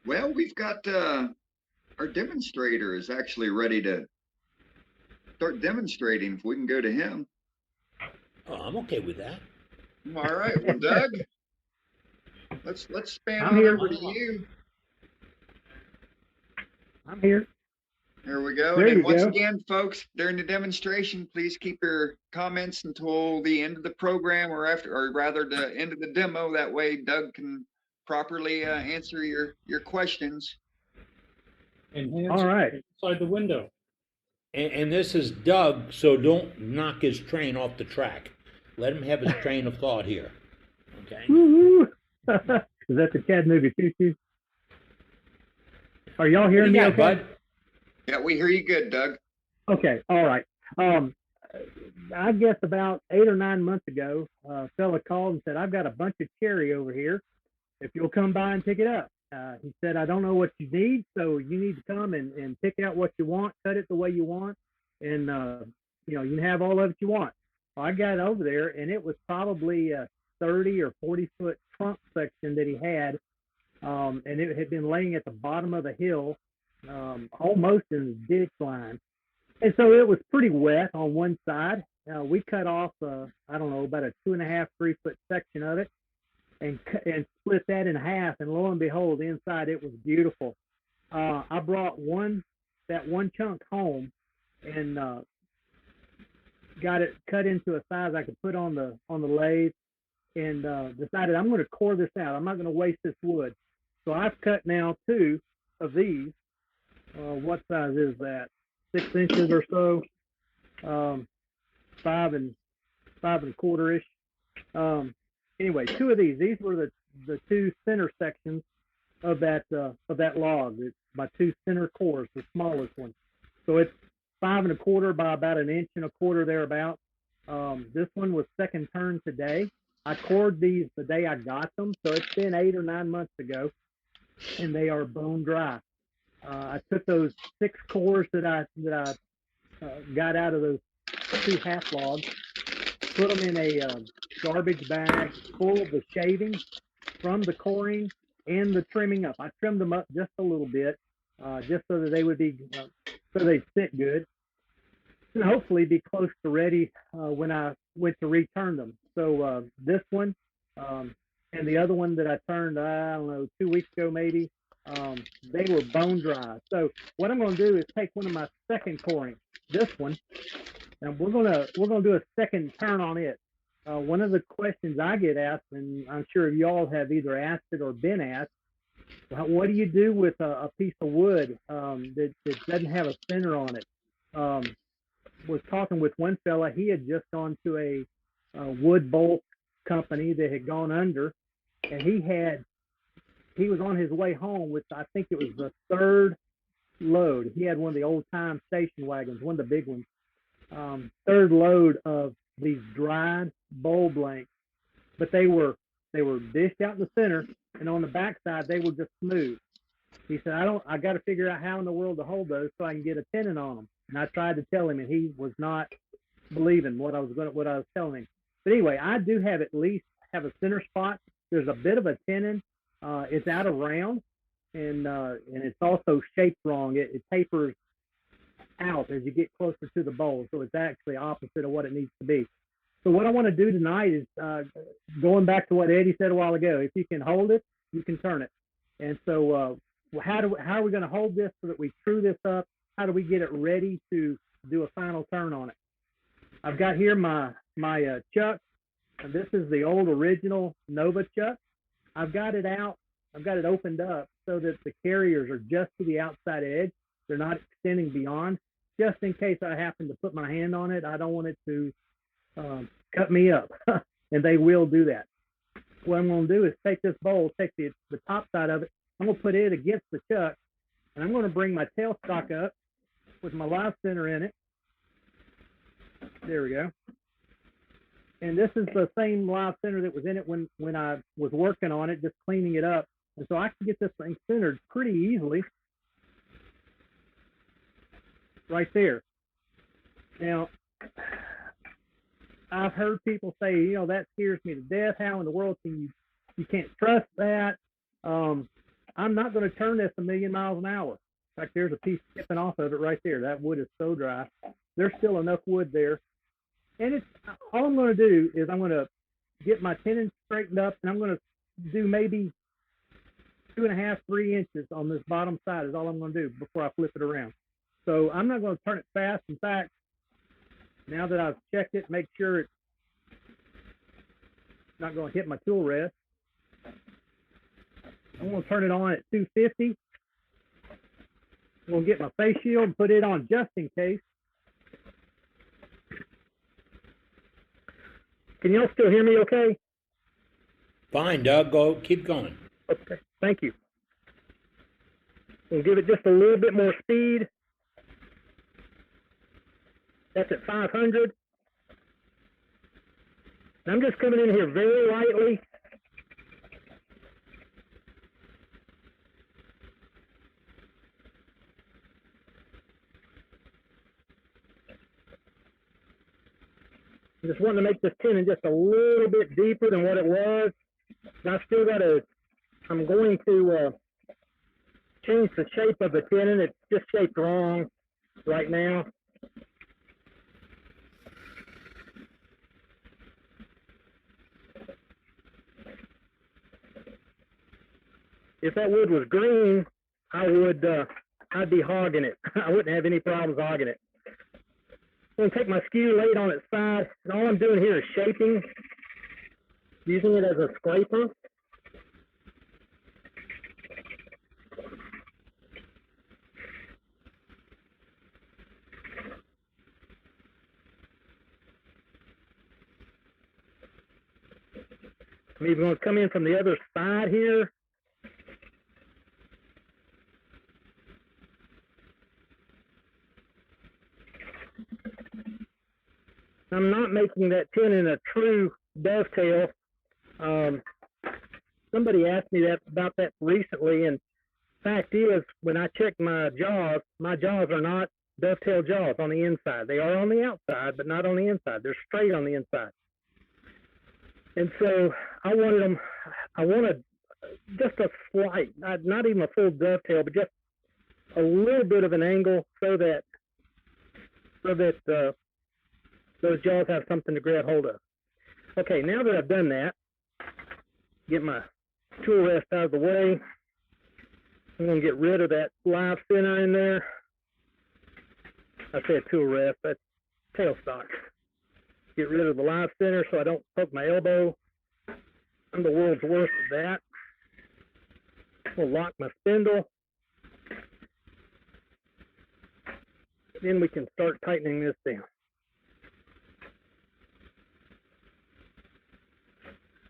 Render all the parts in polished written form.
Well, we've got our demonstrator is actually ready to start demonstrating. If we can go to him. Oh, I'm okay with that. All right. Well, Doug, let's span I'm on here. over to you. I'm here. There we go. And There then you once go. again, folks, during the demonstration, please keep your comments until the end of the program, or after, or rather, the end of the demo. That way, Doug can properly answer your questions. And hands All right. inside the window. And this is Doug, so don't knock his train off the track. Let him have his train of thought here. Okay? Woo-hoo. Is that the Chattanooga Choo Choo? Are y'all What do hearing you me got, okay? bud? Yeah, we hear you good, Doug. Okay. All right. Um, I guess about 8 or 9 months ago, a fella called and said, I've got a bunch of cherry over here. If you'll come by and pick it up. He said, I don't know what you need, so you need to come and pick out what you want, cut it the way you want, and you can have all of it you want. Well, I got over there, and it was probably a 30 or 40 foot trunk section that he had, and it had been laying at the bottom of the hill, almost in the ditch line, and so it was pretty wet on one side. We cut off, I don't know, about a 2.5, 3 foot section of it, and split that in half, and lo and behold, inside it was beautiful. I brought one chunk home and got it cut into a size I could put on the lathe, and decided I'm going to core this out. I'm not going to waste this wood. So I've cut now two of these. What size is that? 6 inches or so. Um, five and a quarter ish. Um, anyway, two of these. These were the two center sections of that log. It's my two center cores, the smallest one. So it's 5 1/4 by about an inch and a quarter thereabout. This one was second turn today. I cored these the day I got them, so it's been 8 or 9 months ago, and they are bone dry. I took those 6 cores that I got out of those two half logs, put them in a garbage bag full of the shavings from the coring and the trimming up. I trimmed them up just a little bit, just so that they would be, so they sit good, and hopefully be close to ready when I went to return them. So this one and the other one that I turned, I don't know, 2 weeks ago maybe, they were bone dry. So what I'm going to do is take one of my second coring, this one, and we're gonna do a second turn on it. One of the questions I get asked, and I'm sure y'all have either asked it or been asked, what do you do with a piece of wood that doesn't have a center on it? Um, was talking with one fella. He had just gone to a wood bolt company that had gone under, and he was on his way home with, I think it was the third load. He had one of the old time station wagons, one of the big ones, third load of these dried bowl blanks, but they were dished out in the center, and on the backside they were just smooth. He said, I got to figure out how in the world to hold those so I can get a tenon on them. And I tried to tell him, and he was not believing what I was telling him. But anyway, I do have at least have a center spot. There's a bit of a tenon. It's out of round, and it's also shaped wrong. It tapers out as you get closer to the bowl. So it's actually opposite of what it needs to be. So what I want to do tonight is going back to what Eddie said a while ago. If you can hold it, you can turn it. And so how are we going to hold this so that we true this up? How do we get it ready to do a final turn on it? I've got here my chuck. This is the old original Nova chuck. I've got it out. I've got it opened up so that the carriers are just to the outside edge. They're not extending beyond, just in case I happen to put my hand on it. I don't want it to cut me up, and they will do that. What I'm going to do is take this bowl, take the top side of it. I'm going to put it against the chuck, and I'm going to bring my tailstock up with my live center in it. There we go. And this is the same live center that was in it when I was working on it, just cleaning it up. And so I can get this thing centered pretty easily right there. Now, I've heard people say, that scares me to death. How in the world can you can't trust that? I'm not going to turn this 1,000,000 miles an hour. In fact, there's a piece skipping off of it right there. That wood is so dry. There's still enough wood there. And it's all I'm going to do is I'm going to get my tenon straightened up, and I'm going to do maybe 2.5, 3 inches on this bottom side is all I'm going to do before I flip it around. So I'm not going to turn it fast. In fact, now that I've checked it, make sure it's not going to hit my tool rest, I'm going to turn it on at 250. I'm going to get my face shield and put it on just in case. Can y'all still hear me okay? Fine, Doug, keep going. Okay, thank you. We'll give it just a little bit more speed. That's at 500. And I'm just coming in here very lightly. I just wanting to make this tenon just a little bit deeper than what it was. And I still got to, I'm going to change the shape of the tenon. It's just shaped wrong right now. If that wood was green, I'd be hogging it. I wouldn't have any problems hogging it. I'm going to take my skew, lay it on its side, and all I'm doing here is shaping, using it as a scraper. I'm even going to come in from the other side here. I'm not making that tenon a true dovetail. Somebody asked me about that recently, and fact is, when I checked my jaws are not dovetail jaws on the inside. They are on the outside, but not on the inside. They're straight on the inside. And so I wanted just a slight, not even a full dovetail, but just a little bit of an angle so that those jaws have something to grab hold of. Okay, now that I've done that, get my tool rest out of the way. I'm going to get rid of that live center in there. I said tool rest, that's tailstock. Get rid of the live center so I don't poke my elbow. I'm the world's worst at that. We'll lock my spindle. Then we can start tightening this down.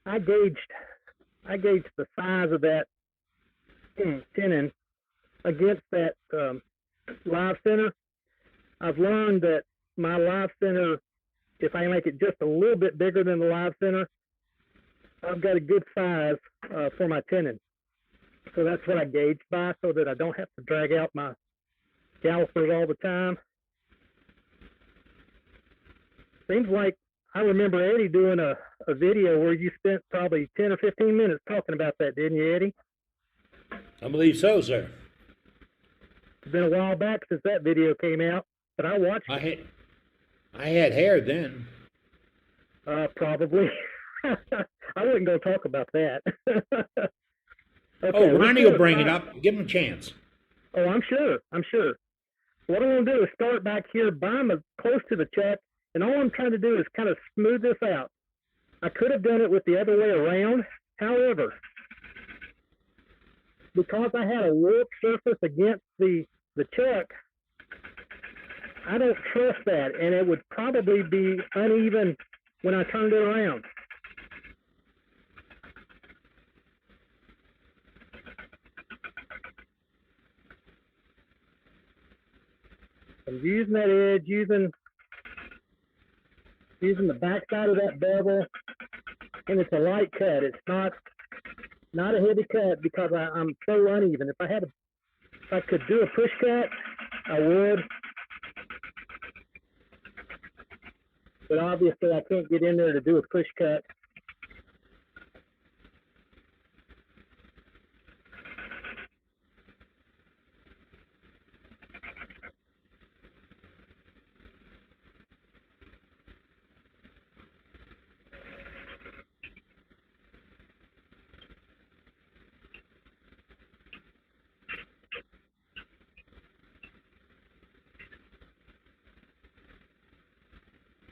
I gauged the size of that tenon against that live center. I've learned that my live center, if I make it just a little bit bigger than the live center, I've got a good size for my tenon. So that's what I gauged by, so that I don't have to drag out my calipers all the time. Seems like I remember Eddie doing a video where you spent probably 10 or 15 minutes talking about that, didn't you, Eddie? I believe so, sir. It's been a while back since that video came out, but I watched it. I had hair then. Probably. I wasn't going to talk about that. Okay, Ronnie will bring it up. Give him a chance. Oh, I'm sure. What I'm going to do is start back here close to the chuck, and all I'm trying to do is kind of smooth this out. I could have done it with the other way around. However, because I had a warped surface against the chuck, I don't trust that, and it would probably be uneven when I turned it around. I'm using that edge, using the back side of that bevel, and it's a light cut. It's not a heavy cut because I'm so uneven. If I could do a push cut, I would. But obviously I can't get in there to do a push cut.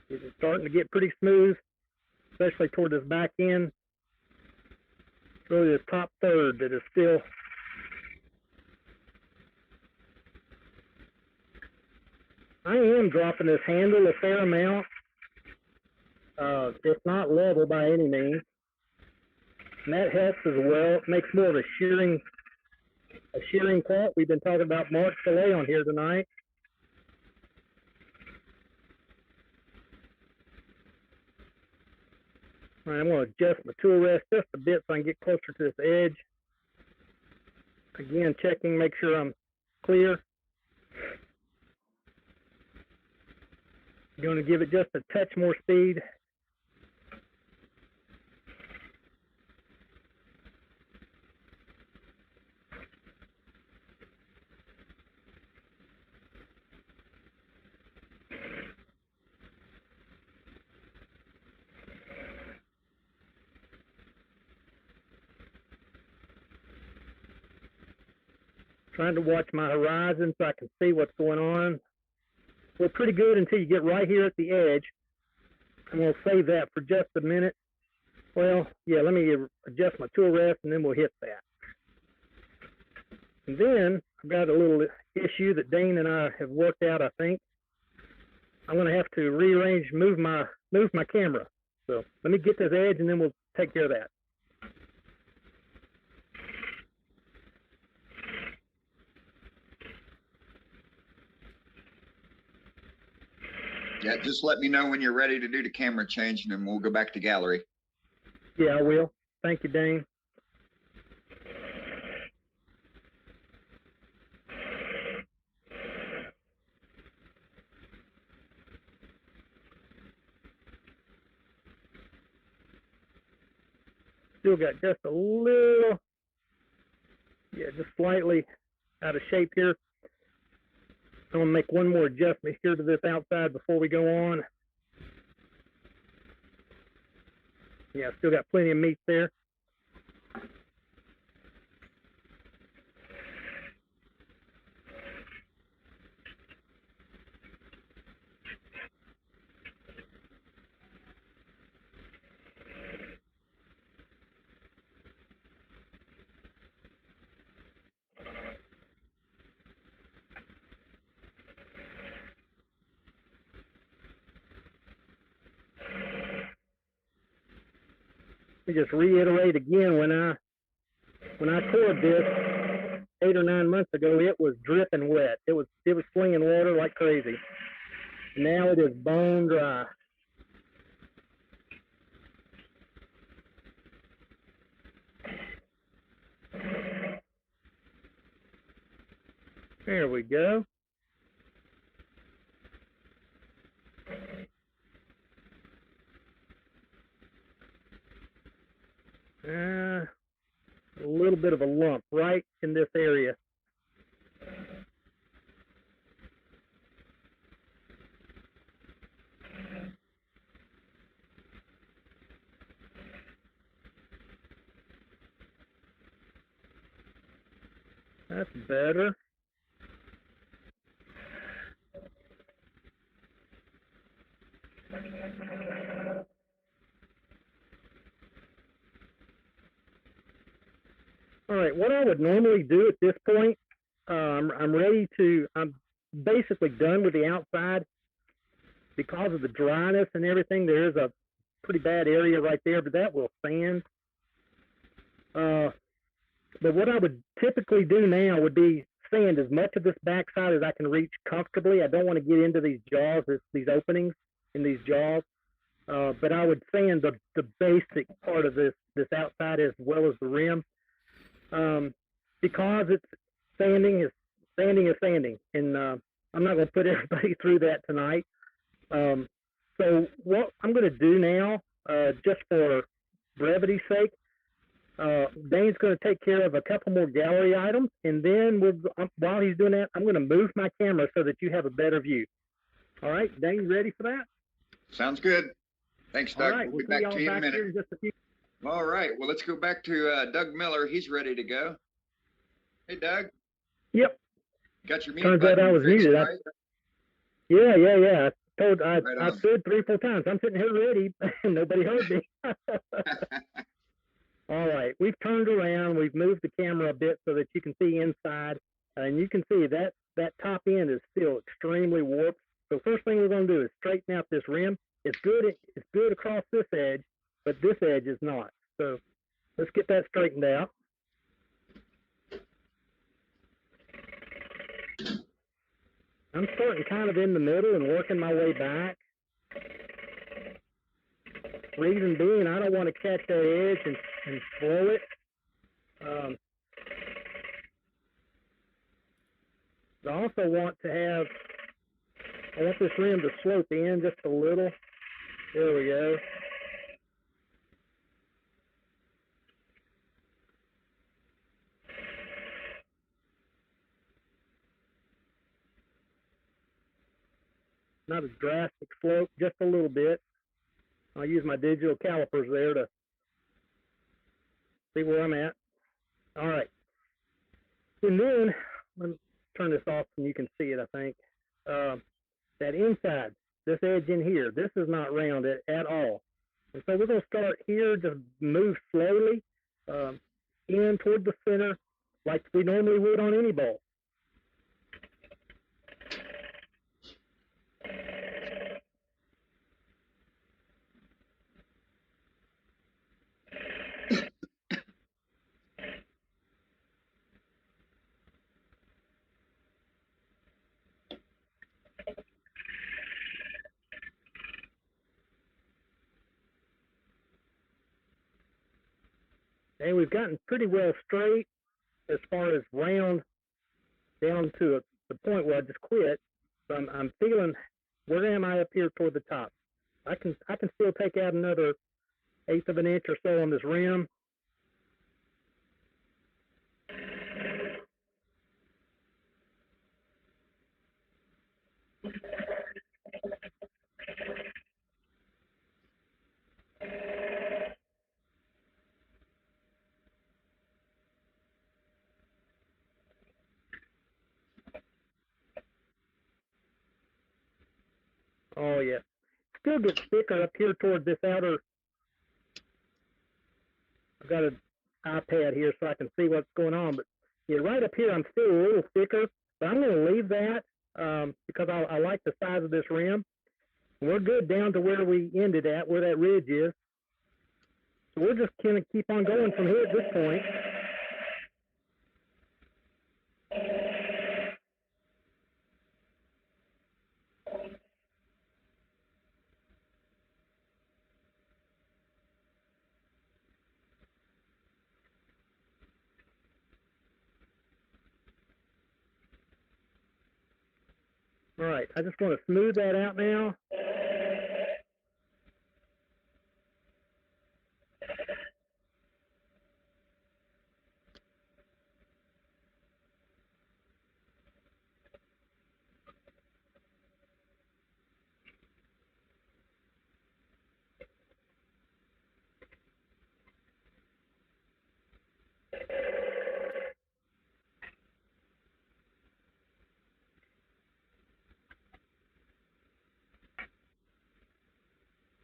It's starting to get pretty smooth, especially toward this back end. It's really this top third that is still. I am dropping this handle a fair amount. It's not level by any means. And that helps as well. It makes more of a shearing cut. We've been talking about Mark Filet on here tonight. All right, I'm going to adjust my tool rest just a bit so I can get closer to this edge. Again, checking, make sure I'm clear. I'm going to give it just a touch more speed. Trying to watch my horizon so I can see what's going on. We're pretty good until you get right here at the edge. I'm going to save that for just a minute. Well, yeah, let me adjust my tool rest and then we'll hit that. And then I've got a little issue that Dane and I have worked out, I think. I'm going to have to rearrange, move my camera. So let me get this edge and then we'll take care of that. Yeah, just let me know when you're ready to do the camera change and then we'll go back to gallery. Yeah, I will. Thank you, Dane. Still got just a little, yeah, just slightly out of shape here. I'm gonna make one more adjustment here to this outside before we go on. Yeah, still got plenty of meat there. Let me just reiterate again, when I poured this 8 or 9 months ago, it was dripping wet. It was slinging water like crazy. Now it is bone dry. There we go. A little bit of a lump right in this area. That's better. All right, what I would normally do at this point, I'm basically done with the outside. Because of the dryness and everything, there is a pretty bad area right there, but that will sand. But what I would typically do now would be sand as much of this backside as I can reach comfortably. I don't want to get into these jaws, these openings in these jaws. But I would sand the basic part of this outside as well as the rim. Because it's sanding is sanding, and I'm not going to put everybody through that tonight. So what I'm going to do now, just for brevity's sake, Dane's going to take care of a couple more gallery items, and then while he's doing that, I'm going to move my camera so that you have a better view. All right, Dane, you ready for that? Sounds good. Thanks, Doug. All right, We'll be back to you in a minute. here in just a few. All right, well, let's go back to Doug Miller. He's ready to go. Hey, Doug. Yep. Got your mute Turns out button I was fixed, muted. right? Yeah. I Right I on. said 3 or 4 times. I'm sitting here ready, and nobody heard me. All right, we've turned around. We've moved the camera a bit so that you can see inside, and you can see that that top end is still extremely warped. So first thing we're going to do is straighten out this rim. It's good. It's good across this edge, but this edge is not. So let's get that straightened out. I'm starting kind of in the middle and working my way back. Reason being, I don't want to catch that edge and blow it. I also want to have, I want this rim to slope in just a little. There we go. Not a drastic slope, just a little bit. I'll use my digital calipers there to see where I'm at. All right. And then, let me turn this off and you can see it, I think. That inside, this edge in here, this is not rounded at all. And so we're going to start here, just move slowly in toward the center like we normally would on any bolt. And we've gotten pretty well straight as far as round down to the point where I just quit. So I'm feeling, where am I up here toward the top? I can still take out another 1/8 of an inch or so on this rim. Oh yeah, still gets thicker up here toward this outer. I've got an iPad here so I can see what's going on, but yeah, right up here I'm still a little thicker, but I'm going to leave that because I like the size of this rim. We're good down to where we ended at, where that ridge is. So we're just going to keep on going from here at this point. All right, I just want to smooth that out now.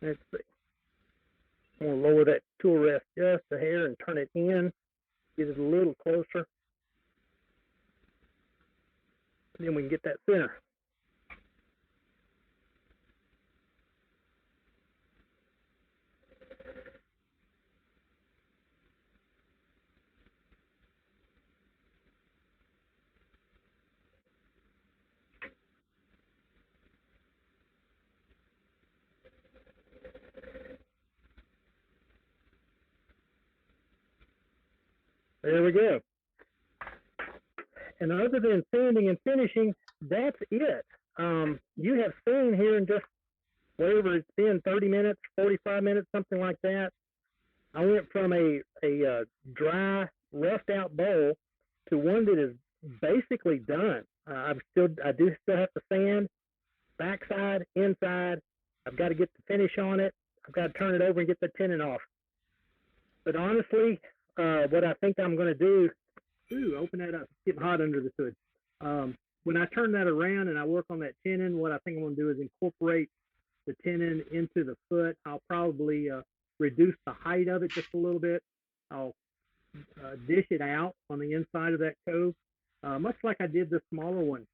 Let's see. I'm going to lower that tool rest just a hair and turn it in, get it a little closer. Then we can get that center. There we go. And other than sanding and finishing, that's it. You have seen here in just whatever it's been, 30 minutes, 45 minutes, something like that. I went from a dry, roughed out bowl to one that is basically done. I do still have to sand, backside, inside. I've got to get the finish on it. I've got to turn it over and get the tenon off. But honestly, what I think I'm going to do, open that up, it's getting hot under the hood. when I turn that around and I work on that tenon, what I think I'm gonna do is incorporate the tenon into the foot. I'll probably reduce the height of it just a little bit. I'll dish it out on the inside of that cove, much like I did the smaller one.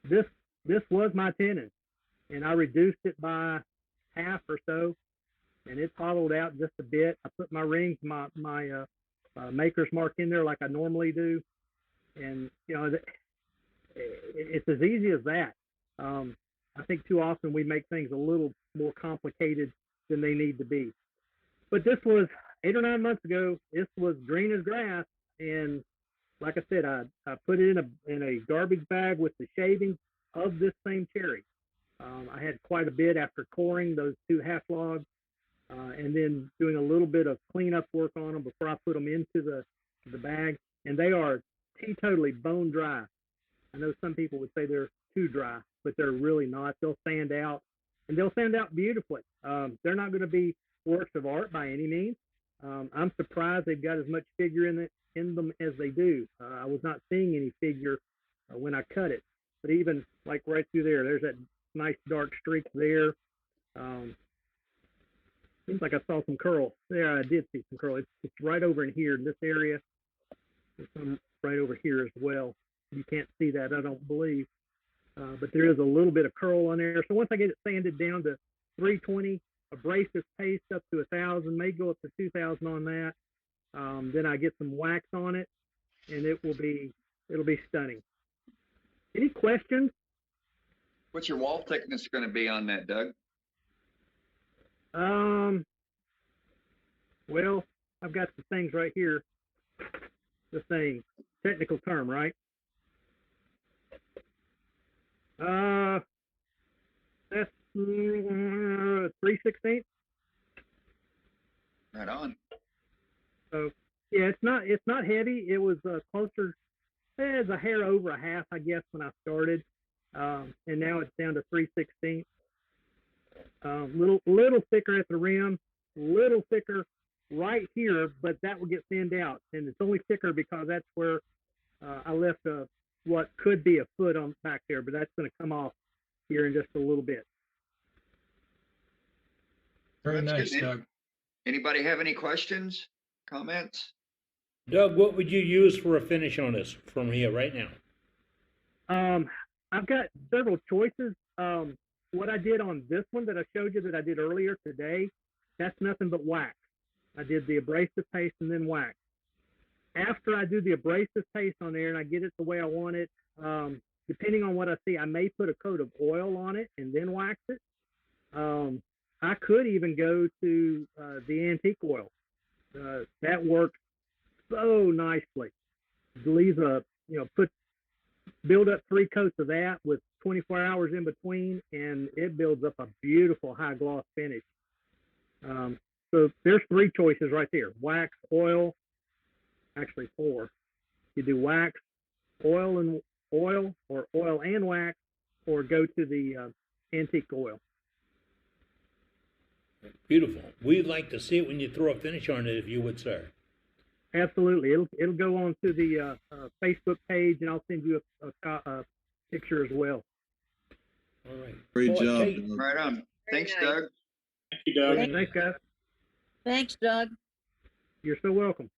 This was my tenon, and I reduced it by half or so, and it's hollowed out just a bit. I put my rings, my maker's mark in there like I normally do, and you know, it's as easy as that. I think too often we make things a little more complicated than they need to be. But this was 8 or 9 months ago. This was green as grass, and like I said, I put it in a garbage bag with the shavings of this same cherry. I had quite a bit after coring those 2 half logs, and then doing a little bit of cleanup work on them before I put them into the bag. And they are teetotally bone dry. I know some people would say they're too dry, but they're really not. They'll stand out, and they'll stand out beautifully. They're not going to be works of art by any means. I'm surprised they've got as much figure in them as they do. I was not seeing any figure when I cut it, but even like right through there's that nice dark streak there. Seems like I saw some curl. Yeah, I did see some curl. It's right over in here in this area. There's some right over here as well. You can't see that, I don't believe, but there is a little bit of curl on there. So once I get it sanded down to 320, abrasive paste up to 1,000, may go up to 2,000 on that. Then I get some wax on it, and it'll be stunning. Any questions? What's your wall thickness going to be on that, Doug? Well, I've got the things right here. The thing, technical term, right? That's 3/16. Right on. So yeah, it's not heavy. It was closer, it's a hair over a half, I guess, when I started, and now it's down to 3/16. Little thicker at the rim, little thicker right here, but that will get thinned out, and it's only thicker because that's where I left what could be a foot on back there, but that's going to come off here in just a little bit. Very That's nice, good. Doug. Anybody have any questions, comments? Doug, what would you use for a finish on this from here right now? I've got several choices. What I did on this one that I showed you that I did earlier today, that's nothing but wax. I did the abrasive paste and then wax. After I do the abrasive paste on there and I get it the way I want it, depending on what I see, I may put a coat of oil on it and then wax it. I could even go to the antique oil. That works so nicely. Leaves build up 3 coats of that with 24 hours in between, and it builds up a beautiful high gloss finish. So there's 3 choices right there: wax, oil. Actually 4. You do wax, oil and oil, or oil and wax, or go to the antique oil. Beautiful. We'd like to see it when you throw a finish on it, if you would, sir. Absolutely. It'll go on to the Facebook page, and I'll send you a picture as well. All right. Great Well, job. Kate, Doug. Right on. Thanks, nice. Doug. Thank you, Doug. Thanks, guys. Thanks, Doug. You're so welcome.